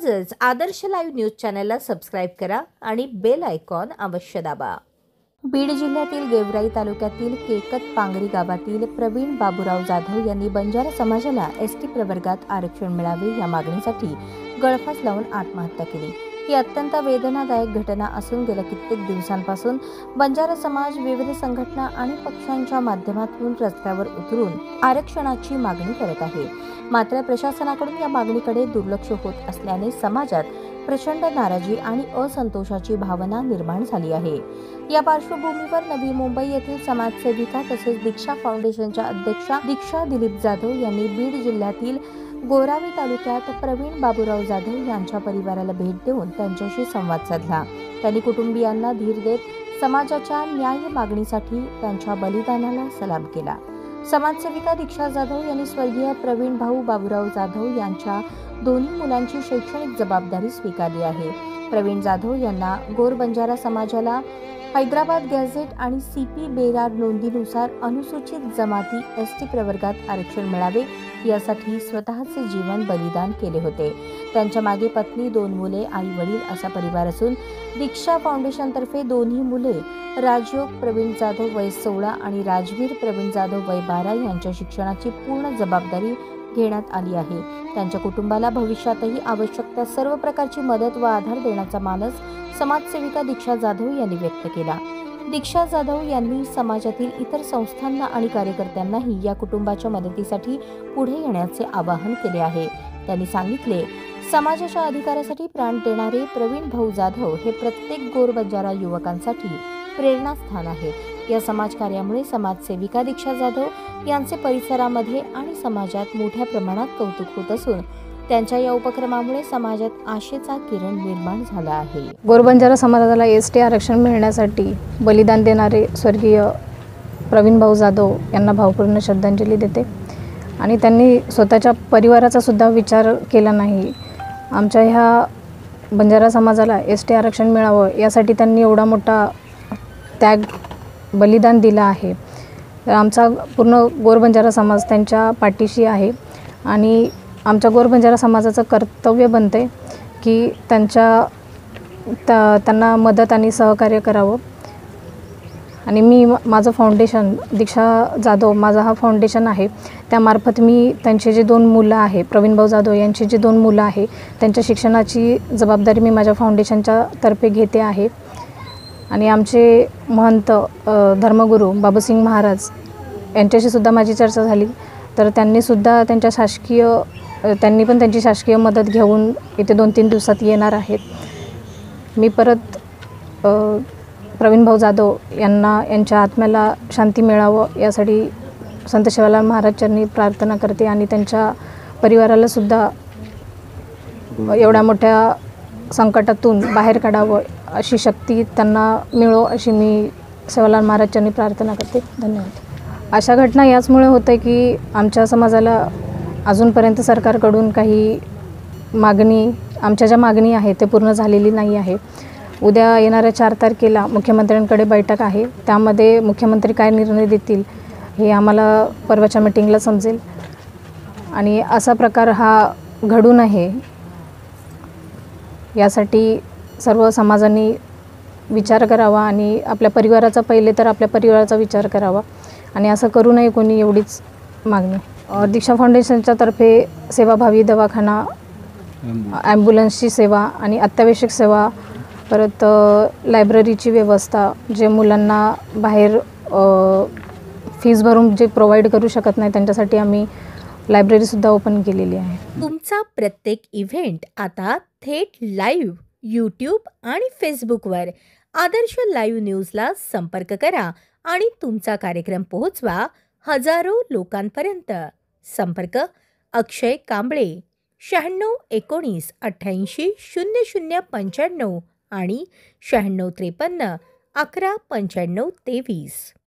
आजच आदर्श live news चॅनलला subscribe करा आणि बेल आयकॉन अवश्य दाबा। बीड जिल्ह्यातील गेवराई तालुक्यातील केकत पांगरी गावातील प्रवीण बाबूराव जाधव यांनी बंजारा समाजाला एसटी प्रवर्गात आरक्षण मिळावे या मागणीसाठी गळफास लावून आत्महत्या केली। ही अत्यंत वेदनादायक घटना असून गेल्या कित्येक दिवसांपासून बंजारा समाज विविध संघटना आणि पक्षांच्या माध्यमातून रस्त्यावर उतरून आरक्षणाची मागणी करत आहे। मात्र प्रशासनाकडून या मागणीकडे दुर्लक्ष होत असल्याने समाजात प्रचंड नाराजी आणि असंतोषाची भावना निर्माण झाली आहे। या पार्श्वभूमीवर नवी मुंबई येथील समाजसेविका तसेच दीक्षा फाउंडेशनच्या अध्यक्षा दीक्षा दिलीप जाधव यांनी बीड जिल्ह्यातील गोरावी तालुक्यात प्रवीण बाबूराव जाधव यांच्या परिवाराला भेट देऊन त्यांच्याशी संवाद साधला। त्यांनी कुटुंबियांना धीर देत समाजाच्या न्याय मागणीसाठी त्यांच्या बलिदानाला सलाम केला। समाजसेविका दीक्षा जाधव यांनी स्वर्गीय प्रवीण भाऊ बाबूराव जाधव यांच्या दोन्ही मुलांची शैक्षणिक जबाबदारी स्वीकारली आहे। प्रवीण जाधव यांना गोर बंजारा समाजाला हैदराबाद गॅझेट आणि सीपी बेरार नोंदीनुसार अनुसूचित जमाती एसटी प्रवर्गात आरक्षण मिळावे यासाठी स्वतःचे जीवन बलिदान केले होते। त्यांच्या मागे पत्नी, 2 मुले, आई वडील असा परिवार असून दीक्षा फाउंडेशनतर्फे दोन्ही मुले राजयोग प्रवीण जाधव वय 16 आणि राजवीर प्रवीण जाधव वय 12 यांच्या शिक्षणाची पूर्ण जबाबदारी घेण्यात आली आहे। त्यांच्या कुटुंबाला भविष्यातही आवश्यक त्या सर्व प्रकारची मदत व आधार देण्याचा मानस समाजसेविका दीक्षा जाधव यांनी व्यक्त केला। दीक्षा जाधव यांनी समाजातील इतर संस्थांना आणि कार्यकर्त्यांनाही या कुटुंबाच्या मदतीसाठी पुढे येण्याचे आवाहन केले आहे। त्यांनी सांगितले, समाजाच्या अधिकारासाठी प्राण देणारे प्रवीण भाऊ जाधव हे प्रत्येक गोर बंजारा युवकांसाठी प्रेरणास्थान आहेत। या समाजकार्यामुळे समाजसेविका दीक्षा जाधव यांचे परिसरामध्ये आणि समाजात मोठ्या प्रमाणात कौतुक होत असून त्यांच्या या उपक्रमामुळे समाजात आशेचा किरण निर्माण झाला आहे। गोर बंजारा समाजाला एसटी आरक्षण मिळण्यासाठी बलिदान देणारे स्वर्गीय प्रवीण भाऊ जाधव यांना भावपूर्ण श्रद्धांजली देते आणि त्यांनी स्वतःच्या परिवाराचा सुद्धा विचार केला नाही। आमच्या ह्या बंजारा समाजाला एसटी आरक्षण मिळावं यासाठी त्यांनी एवढा मोठा त्याग बलिदान दिलं आहे। तर आमचा पूर्ण गोर बंजारा समाज त्यांच्या पाठीशी आहे आणि आमच्या गोर बंजारा समाजाचं कर्तव्य बनते की त्यांना मदत आणि सहकार्य करावं। आणि मी माझं फाउंडेशन दीक्षा जाधव माझा हा फाउंडेशन आहे, त्यामार्फत मी त्यांचे जे 2 मुलं आहे प्रवीण भाऊ जाधव यांची जी 2 मुलं आहे त्यांच्या शिक्षणाची जबाबदारी मी माझ्या फाउंडेशनच्या तर्फे घेते आहे। आणि आमचे महंत धर्मगुरू बाबूसिंग महाराज यांच्याशी सुद्धा माझी चर्चा झाली, तर त्यांनी पण त्यांची शासकीय मदत घेऊन इथे 2-3 दिवसात येणार आहेत। मी परत प्रवीण भाऊ जाधव यांच्या आत्म्याला शांती मिळावं यासाठी संत शिवालाल महाराज चरणी प्रार्थना करते आणि त्यांच्या परिवाराला सुद्धा एवढ्या मोठ्या संकटातून बाहेर काढावं अशी शक्ती त्यांना मिळो अशी मी शिवालाल महाराज चरणी प्रार्थना करते। धन्यवाद। अशा घटना याचमुळे होते की आमच्या समाजाला अजूनपर्यंत सरकारकडून काही आमच्या ज्या मागणी आहे ते पूर्ण झालेली नाही आहे। उद्या येणाऱ्या 4 तारखेला मुख्यमंत्र्यांकडे बैठक आहे, त्यामध्ये मुख्यमंत्री काय निर्णय देतील हे आम्हाला परवाच्या मीटिंगला समजेल आणि असा प्रकार हा घडू नये यासाठी सर्व समाजांनी विचार करावा आणि आपल्या परिवाराचा पहिले तर आपल्या परिवाराचा विचार करावा आणि असं करू नये कोणी, एवढीच मागणी। दीक्षा फाउंडेशनच्या तर्फे सेवाभावी दवाखाना, ॲम्ब्युलन्सची सेवा आणि अत्यावश्यक सेवा, परत लायब्ररीची व्यवस्था, जे मुलांना बाहेर फीज भरून जे प्रोव्हाइड करू शकत नाही त्यांच्यासाठी आम्ही लायब्ररीसुद्धा ओपन केलेली आहे। तुमचा प्रत्येक इव्हेंट आता थेट लाईव्ह यूट्यूब आणि फेसबुकवर आदर्श लाईव्ह न्यूजला संपर्क करा आणि तुमचा कार्यक्रम पोहोचवा हजारो लोकांपर्यंत। संपर्क अक्षय कांबळे 96 19 88 00 95 आणि 96 53 11 95 23।